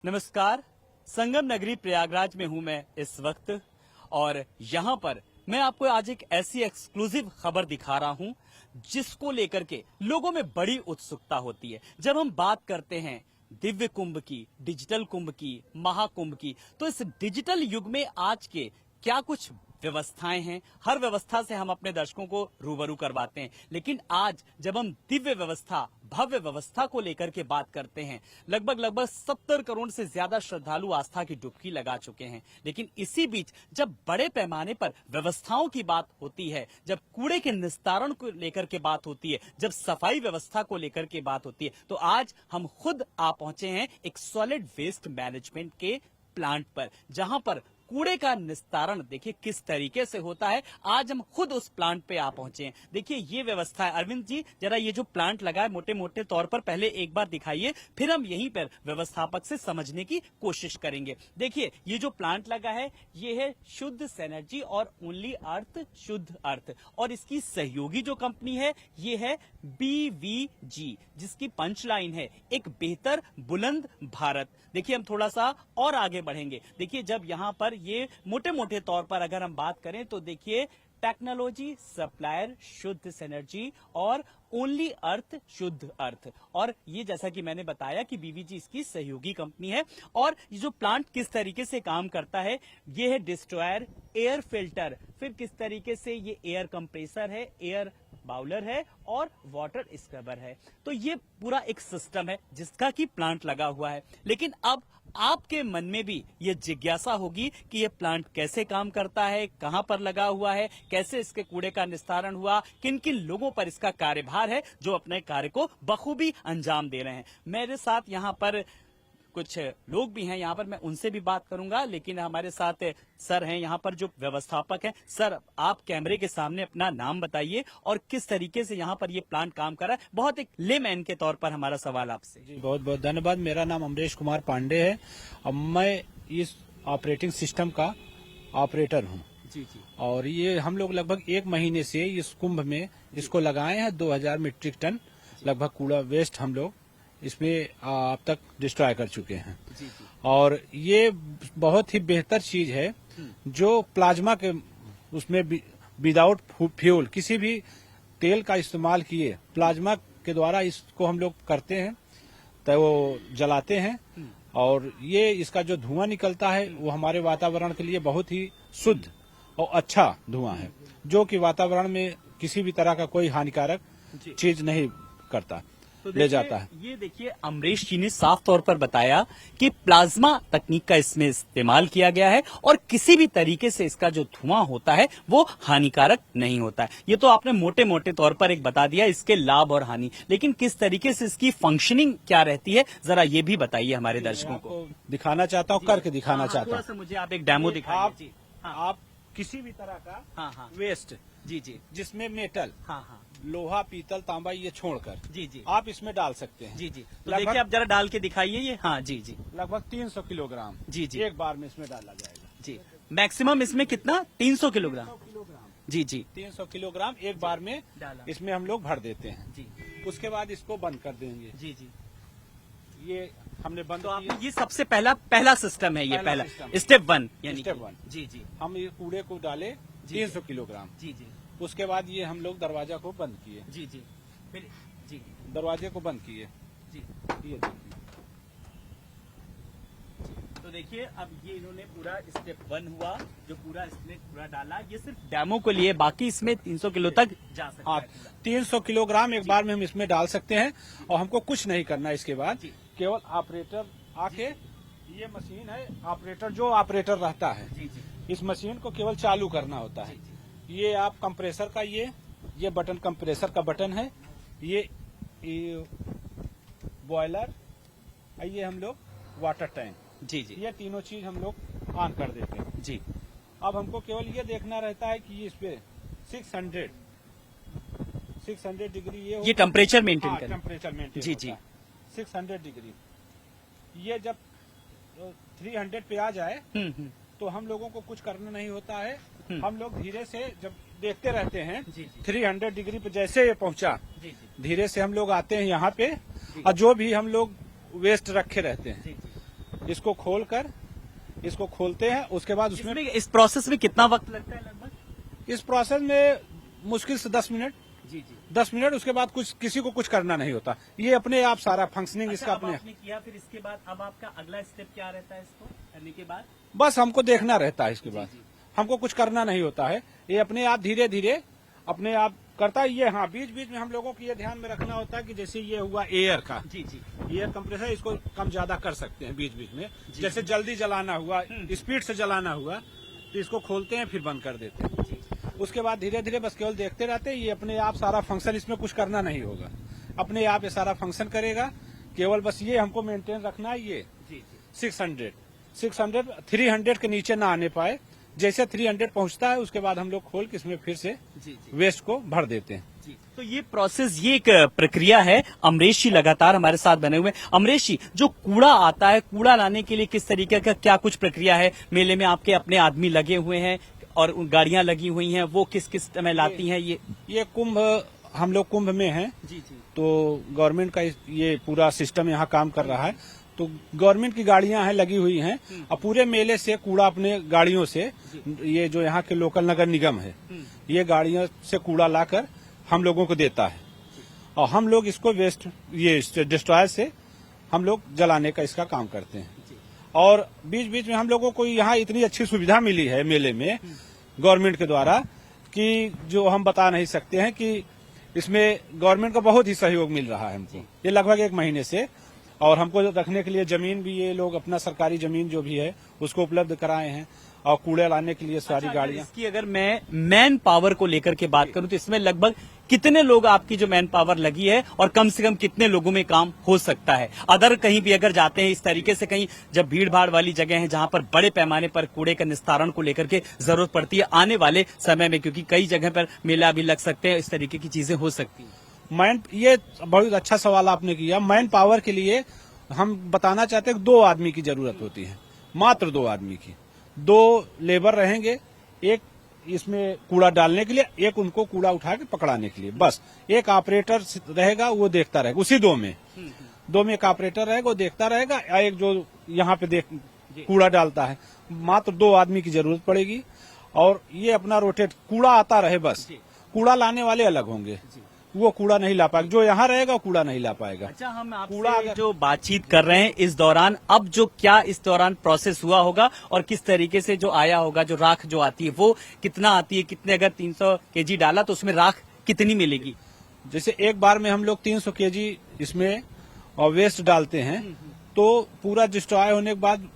नमस्कार। संगम नगरी प्रयागराज में हूं मैं इस वक्त और यहां पर मैं आपको आज एक ऐसी एक्सक्लूसिव खबर दिखा रहा हूं जिसको लेकर के लोगों में बड़ी उत्सुकता होती है। जब हम बात करते हैं दिव्य कुंभ की, डिजिटल कुंभ की, महाकुंभ की, तो इस डिजिटल युग में आज के क्या कुछ व्यवस्थाएं हैं, हर व्यवस्था से हम अपने दर्शकों को रूबरू करवाते हैं। लेकिन आज जब हम दिव्य व्यवस्था, भव्य व्यवस्था को लेकर के बात करते हैं, लगभग 70 करोड़ से ज्यादा श्रद्धालु आस्था की डुबकी लगा चुके हैं। लेकिन इसी बीच जब बड़े पैमाने पर व्यवस्थाओं की बात होती है, जब कूड़े के निस्तारण को लेकर के बात होती है, जब सफाई व्यवस्था को लेकर के बात होती है, तो आज हम खुद आ पहुंचे हैं एक सॉलिड वेस्ट मैनेजमेंट के प्लांट पर, जहां पर कूड़े का निस्तारण देखिए किस तरीके से होता है। आज हम खुद उस प्लांट पे आ पहुंचे हैं। देखिए ये व्यवस्था है। अरविंद जी, जरा ये जो प्लांट लगा है मोटे मोटे तौर पर पहले एक बार दिखाइए, फिर हम यहीं पर व्यवस्थापक से समझने की कोशिश करेंगे। देखिए ये जो प्लांट लगा है ये है शुद्ध सेनर्जी और ओनली अर्थ, शुद्ध अर्थ, और इसकी सहयोगी जो कंपनी है ये है BVG, जिसकी पंच लाइन है एक बेहतर बुलंद भारत। देखिए हम थोड़ा सा और आगे बढ़ेंगे। देखिए जब यहाँ पर ये मोटे मोटे तौर पर अगर हम बात करें तो देखिए टेक्नोलॉजी सप्लायर शुद्ध सेनर्जी और ओनली अर्थ शुद्ध अर्थ, और ये जैसा कि मैंने बताया कि BVG इसकी सहयोगी कंपनी है। और ये जो प्लांट किस तरीके से काम करता है, ये है डिस्ट्रॉयर, एयर फिल्टर, फिर किस तरीके से ये एयर कंप्रेसर है, एयर बाउलर है और वाटर स्क्रबर है। तो ये पूरा एक सिस्टम है जिसका कि प्लांट लगा हुआ है। लेकिन अब आपके मन में भी ये जिज्ञासा होगी कि ये प्लांट कैसे काम करता है, कहां पर लगा हुआ है, कैसे इसके कूड़े का निस्तारण हुआ, किन किन लोगों पर इसका कार्यभार है जो अपने कार्य को बखूबी अंजाम दे रहे हैं। मेरे साथ यहाँ पर कुछ लोग भी हैं, यहाँ पर मैं उनसे भी बात करूंगा। लेकिन हमारे साथ सर हैं यहाँ पर जो व्यवस्थापक हैं। सर, आप कैमरे के सामने अपना नाम बताइए और किस तरीके से यहाँ पर ये प्लांट काम कर रहा है। बहुत एक लेमैन के तौर पर हमारा सवाल आपसे। जी बहुत बहुत धन्यवाद। मेरा नाम अमरेश कुमार पांडे है और मैं इस ऑपरेटिंग सिस्टम का ऑपरेटर हूँ। जी जी। और ये हम लोग लगभग 1 महीने से इस कुंभ में इसको लगाए हैं। 2000 मीट्रिक टन लगभग कूड़ा वेस्ट हम लोग इसमें अब तक डिस्ट्रॉय कर चुके हैं। जी जी। और ये बहुत ही बेहतर चीज है जो प्लाज्मा के उसमें विदाउट फ्यूल, किसी भी तेल का इस्तेमाल किए प्लाज्मा के द्वारा इसको हम लोग करते हैं, तो वो जलाते हैं। और ये इसका जो धुआं निकलता है वो हमारे वातावरण के लिए बहुत ही शुद्ध और अच्छा धुआं है, जो कि वातावरण में किसी भी तरह का कोई हानिकारक चीज नहीं करता, तो ले जाता है। ये देखिए अमरीश जी ने साफ तौर पर बताया कि प्लाज्मा तकनीक का इसमें इस्तेमाल किया गया है और किसी भी तरीके से इसका जो धुआं होता है वो हानिकारक नहीं होता है। ये तो आपने मोटे मोटे तौर पर एक बता दिया इसके लाभ और हानि, लेकिन किस तरीके से इसकी फंक्शनिंग क्या रहती है जरा ये भी बताइए हमारे दर्शकों को। दिखाना चाहता हूँ, करके दिखाना चाहता थोड़ा हूँ। सा मुझे आप एक डेमो दिखाइए। आप किसी भी तरह का हाँ। वेस्ट, जी जी। जिसमें मेटल, हाँ। लोहा, पीतल, तांबा ये छोड़कर जी जी। आप इसमें डाल सकते हैं। जी जी। तो देखिए आप जरा डाल के दिखाइए ये। हाँ जी जी। लगभग 300 किलोग्राम जी जी। एक बार में इसमें डाला जाएगा। जी, मैक्सिमम इसमें कितना? 300 किलोग्राम। जी जी। 300 किलोग्राम एक बार में डाला। इसमें हम लोग भर देते हैं। जी उसके बाद इसको बंद कर देंगे। जी जी। ये हमने बंद तो किया। आपने ये सबसे पहला सिस्टम है, ये पहला पहला सिस्टम। स्टेप 1 यानी स्टेप कि। 1। जी जी। हम ये कूड़े को डाले 300 किलोग्राम। जी जी। उसके बाद ये हम लोग दरवाजा को बंद किए। जी जी। फिर जी दरवाजे को बंद किए। जी। ये देखिए। तो देखिए अब ये इन्होंने पूरा स्टेप 1 हुआ, जो पूरा इसमें पूरा डाला। ये सिर्फ डेमो को लिए, बाकी इसमें 300 किलो तक जा सकता हाँ, है। 300 किलोग्राम एक बार में हम इसमें डाल सकते हैं और हमको कुछ नहीं करना इसके बाद। जी। केवल ऑपरेटर आके, ये मशीन है, ऑपरेटर जो ऑपरेटर रहता है जी जी। इस मशीन को केवल चालू करना होता है। ये आप कंप्रेसर का ये बटन कंप्रेसर का बटन है, ये बॉयलर, ये हम लोग वाटर टैंक, जी जी। ये तीनों चीज हम लोग ऑन कर देते हैं। जी। अब हमको केवल ये देखना रहता है कि इस पे 600 डिग्री ये टेम्परेचर मेंटेन करें। टेम्परेचर मेंटेन जी जी। 600 डिग्री। ये जब 300 पे आ जाए तो हम लोगों को कुछ करना नहीं होता है। हम लोग धीरे से जब देखते रहते हैं, जी जी। 300 डिग्री पे जैसे ये पहुंचा, जी जी। धीरे से हम लोग आते हैं यहाँ पे और जो भी हम लोग वेस्ट रखे रहते हैं जी जी। इसको खोलकर इसको खोलते हैं। उसके बाद उसमें इस प्रोसेस में कितना वक्त लगता है लगभग? इस प्रोसेस में मुश्किल से 10 मिनट। जी। 10 मिनट। उसके बाद कुछ किसी को कुछ करना नहीं होता, ये अपने आप सारा फंक्शनिंग इसका अब अपने। आपने किया, फिर इसके बाद अब आपका अगला स्टेप क्या रहता है इसको करने के बाद? बस हमको देखना रहता है, इसके बाद हमको कुछ करना नहीं होता है, ये अपने आप धीरे धीरे अपने आप करता है। ये हाँ, बीच बीच में हम लोगों को ये ध्यान में रखना होता है कि जैसे ये हुआ एयर का, जी। एयर कंप्रेसर, इसको कम ज्यादा कर सकते हैं बीच बीच में। जैसे जल्दी जलाना हुआ, स्पीड से जलाना हुआ, तो इसको खोलते हैं फिर बंद कर देते हैं। उसके बाद धीरे धीरे बस केवल देखते रहते हैं, ये अपने आप सारा फंक्शन, इसमें कुछ करना नहीं होगा, अपने आप ये सारा फंक्शन करेगा। केवल बस ये हमको मेंटेन रखना है, ये 600 300 के नीचे ना आने पाए। जैसे 300 पहुंचता है उसके बाद हम लोग खोल के इसमें फिर से वेस्ट को भर देते हैं। तो ये प्रोसेस, ये एक प्रक्रिया है। अमरीश जी लगातार हमारे साथ बने हुए हैं। अमरीश जी, जो कूड़ा आता है, कूड़ा लाने के लिए किस तरीके का क्या कुछ प्रक्रिया है? मेले में आपके अपने आदमी लगे हुए हैं और गाड़ियां लगी हुई हैं, वो किस किस समय लाती हैं? ये कुंभ, हम लोग कुंभ में हैं, तो गवर्नमेंट का ये पूरा सिस्टम यहाँ काम कर रहा है। तो गवर्नमेंट की गाड़ियां हैं लगी हुई हैं और पूरे मेले से कूड़ा अपने गाड़ियों से, ये जो यहाँ के लोकल नगर निगम है, ये गाड़ियों से कूड़ा लाकर हम लोगों को देता है और हम लोग इसको वेस्ट, ये डिस्ट्रॉयर से हम लोग जलाने का इसका काम करते हैं। और बीच बीच में हम लोगों को यहाँ इतनी अच्छी सुविधा मिली है मेले में गवर्नमेंट के द्वारा कि जो हम बता नहीं सकते हैं कि इसमें गवर्नमेंट का बहुत ही सहयोग मिल रहा है हमको, ये लगभग 1 महीने से। और हमको रखने के लिए जमीन भी, ये लोग अपना सरकारी जमीन जो भी है उसको उपलब्ध कराए हैं और कूड़े लाने के लिए सारी गाड़ियां। इसकी अगर मैं मैन पावर को लेकर के बात करूं तो इसमें लगभग कितने लोग आपकी जो मैन पावर लगी है और कम से कम कितने लोगों में काम हो सकता है? अदर कहीं भी अगर जाते हैं इस तरीके से, कहीं जब भीड़ भाड़ वाली जगह है जहां पर बड़े पैमाने पर कूड़े का निस्तारण को लेकर के जरूरत पड़ती है आने वाले समय में, क्योंकि कई जगह पर मेला भी लग सकते हैं, इस तरीके की चीजें हो सकती है। ये बहुत अच्छा सवाल आपने किया। मैन पावर के लिए हम बताना चाहते हैं कि 2 आदमी की जरूरत होती है, मात्र 2 आदमी की। 2 लेबर रहेंगे, एक इसमें कूड़ा डालने के लिए, एक उनको कूड़ा उठा के पकड़ाने के लिए। बस एक ऑपरेटर रहेगा, वो देखता रहेगा। उसी 2 में एक ऑपरेटर रहेगा, वो देखता रहेगा, या एक जो यहाँ पे कूड़ा डालता है। मात्र 2 आदमी की जरूरत पड़ेगी और ये अपना रोटेट, कूड़ा आता रहे बस। कूड़ा लाने वाले अलग होंगे, वो कूड़ा नहीं ला पाएगा, जो यहाँ रहेगा वो कूड़ा नहीं ला पाएगा। अच्छा, हम आपसे जो बातचीत कर रहे हैं इस दौरान, अब जो क्या इस दौरान प्रोसेस हुआ होगा और किस तरीके से जो आया होगा, जो राख जो आती है वो कितना आती है, कितने, अगर 300 केजी डाला तो उसमें राख कितनी मिलेगी? जैसे एक बार में हम लोग 300 केजी इसमें और वेस्ट डालते हैं, तो पूरा डिस्ट्रॉय होने के बाद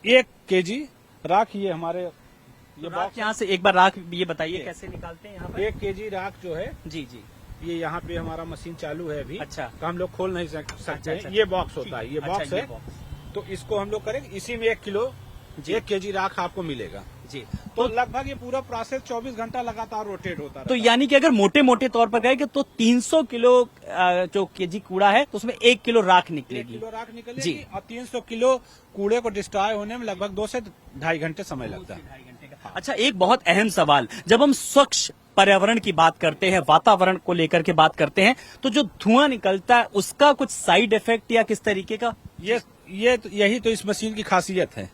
1 केजी राख, ये हमारे ये राख यहाँ से, एक बार राख ये बताइए कैसे निकालते हैं यहाँ पर? 1 केजी राख जो है, जी, ये यहाँ पे हमारा मशीन चालू है अभी। अच्छा, तो हम लोग खोल नहीं सकते। अच्छा। ये बॉक्स होता है, ये बॉक्स है, तो इसको हम लोग करेंगे। इसी में 1 केजी राख आपको मिलेगा जी। तो लगभग ये पूरा प्रोसेस 24 घंटा लगातार रोटेट होता है। तो यानी कि अगर मोटे मोटे तौर पर कहें तो 300 किलो जो केजी कूड़ा है तो उसमें 1 किलो राख निकलेगी। 1 किलो राख निकलेगी और 300 किलो कूड़े को डिस्ट्रॉय होने में लगभग 2 से 2.5 घंटे समय लगता है। अच्छा, एक बहुत अहम सवाल, जब हम स्वच्छ पर्यावरण की बात करते हैं, वातावरण को लेकर के बात करते हैं, तो जो धुआं निकलता है उसका कुछ साइड इफेक्ट या किस तरीके का? यही तो इस मशीन की खासियत है।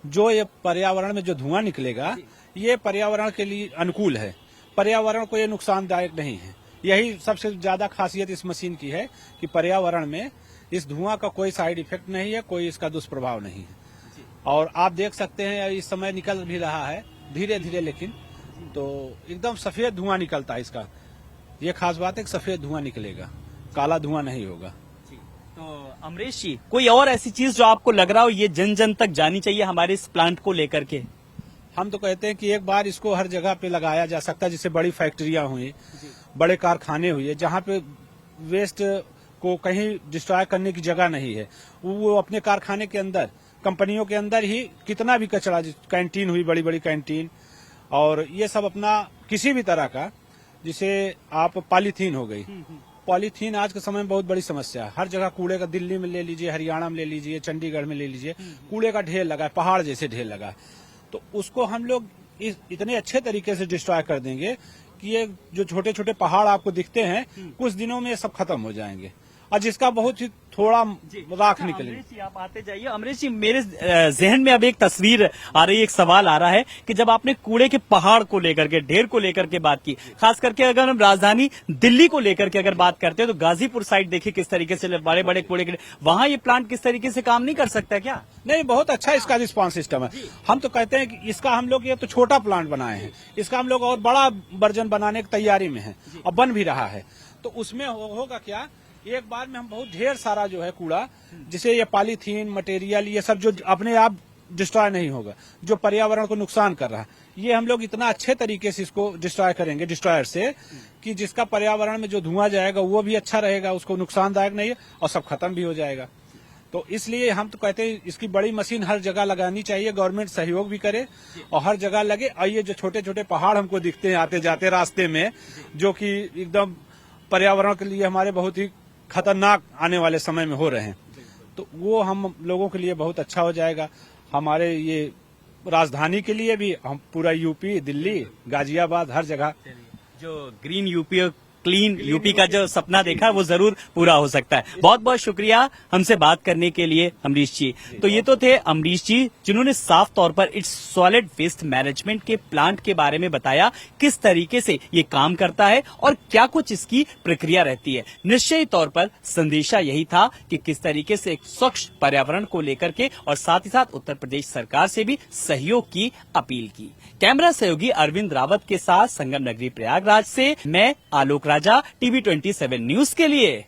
जो ये पर्यावरण में जो धुआं निकलेगा, ये पर्यावरण के लिए अनुकूल है, पर्यावरण को ये नुकसानदायक नहीं है। यही सबसे ज्यादा खासियत इस मशीन की है कि पर्यावरण में इस धुआं का कोई साइड इफेक्ट नहीं है, कोई इसका दुष्प्रभाव नहीं है। और आप देख सकते हैं इस समय निकल भी रहा है धीरे धीरे, लेकिन तो एकदम सफेद धुआं निकलता है इसका। ये खास बात है कि सफेद धुआं निकलेगा, काला धुआं नहीं होगा। तो अमरीश जी, कोई और ऐसी चीज जो आपको लग रहा हो ये जन जन तक जानी चाहिए हमारे इस प्लांट को लेकर के? हम तो कहते हैं कि एक बार इसको हर जगह पे लगाया जा सकता है, जिससे बड़ी फैक्ट्रियां हुई, बड़े कारखाने हुए, जहाँ पे वेस्ट को कहीं डिस्ट्रॉय करने की जगह नहीं है, वो अपने कारखाने के अंदर, कंपनियों के अंदर ही कितना भी कचरा, कैंटीन हुई, बड़ी बड़ी कैंटीन, और ये सब अपना किसी भी तरह का, जिसे आप पॉलीथीन हो गई, पॉलीथीन आज के समय में बहुत बड़ी समस्या है। हर जगह कूड़े का, दिल्ली में ले लीजिए, हरियाणा में ले लीजिए, चंडीगढ़ में ले लीजिए, कूड़े का ढेर लगा है, पहाड़ जैसे ढेर लगा है। तो उसको हम लोग इतने अच्छे तरीके से डिस्ट्रॉय कर देंगे कि ये जो छोटे छोटे पहाड़ आपको दिखते हैं, कुछ दिनों में ये सब खत्म हो जाएंगे और जिसका बहुत ही थोड़ा राख निकले। अमरीश जी आप आते जाइए। अमरीश जी मेरे जहन में अब एक तस्वीर आ रही है, एक सवाल आ रहा है कि जब आपने कूड़े के पहाड़ को लेकर के, ढेर को लेकर के बात की, खास करके अगर हम राजधानी दिल्ली को लेकर के अगर बात करते हैं तो गाजीपुर साइड देखिए किस तरीके से बड़े बड़े कूड़े के, वहां ये प्लांट किस तरीके से काम नहीं कर सकता क्या? नहीं, बहुत अच्छा इसका रिस्पांस सिस्टम है। हम तो कहते हैं कि इसका हम लोग ये तो छोटा प्लांट बनाए हैं, इसका हम लोग और बड़ा वर्जन बनाने की तैयारी में है और बन भी रहा है। तो उसमें होगा क्या, एक बार में हम बहुत ढेर सारा जो है कूड़ा, जिसे ये पॉलीथीन मटेरियल ये सब जो अपने आप डिस्ट्रॉय नहीं होगा, जो पर्यावरण को नुकसान कर रहा है, ये हम लोग इतना अच्छे तरीके से इसको डिस्ट्रॉय करेंगे डिस्ट्रॉयर से कि जिसका पर्यावरण में जो धुआं जाएगा वो भी अच्छा रहेगा, उसको नुकसानदायक नहीं है और सब खत्म भी हो जाएगा। तो इसलिए हम तो कहते हैं इसकी बड़ी मशीन हर जगह लगानी चाहिए, गवर्नमेंट सहयोग भी करे और हर जगह लगे। और ये जो छोटे छोटे पहाड़ हमको दिखते हैं आते जाते रास्ते में, जो कि एकदम पर्यावरण के लिए हमारे बहुत ही खतरनाक आने वाले समय में हो रहे हैं, तो वो हम लोगों के लिए बहुत अच्छा हो जाएगा। हमारे ये राजधानी के लिए भी, हम पूरा यूपी, दिल्ली, गाजियाबाद, हर जगह जो ग्रीन यूपी क्लीन यूपी का जो सपना देखा वो जरूर पूरा हो सकता है। बहुत बहुत शुक्रिया हमसे बात करने के लिए अमरीश जी। तो ये तो थे अमरीश जी जिन्होंने साफ तौर पर इट्स सॉलिड वेस्ट मैनेजमेंट के प्लांट के बारे में बताया, किस तरीके से ये काम करता है और क्या कुछ इसकी प्रक्रिया रहती है। निश्चयी तौर पर संदेशा यही था कि किस तरीके से एक स्वच्छ पर्यावरण को लेकर के और साथ ही साथ उत्तर प्रदेश सरकार से भी सहयोग की अपील की। कैमरा सहयोगी अरविंद रावत के साथ संगम नगरी प्रयागराज से मैं आलोक राजा, TV 27 न्यूज के लिए।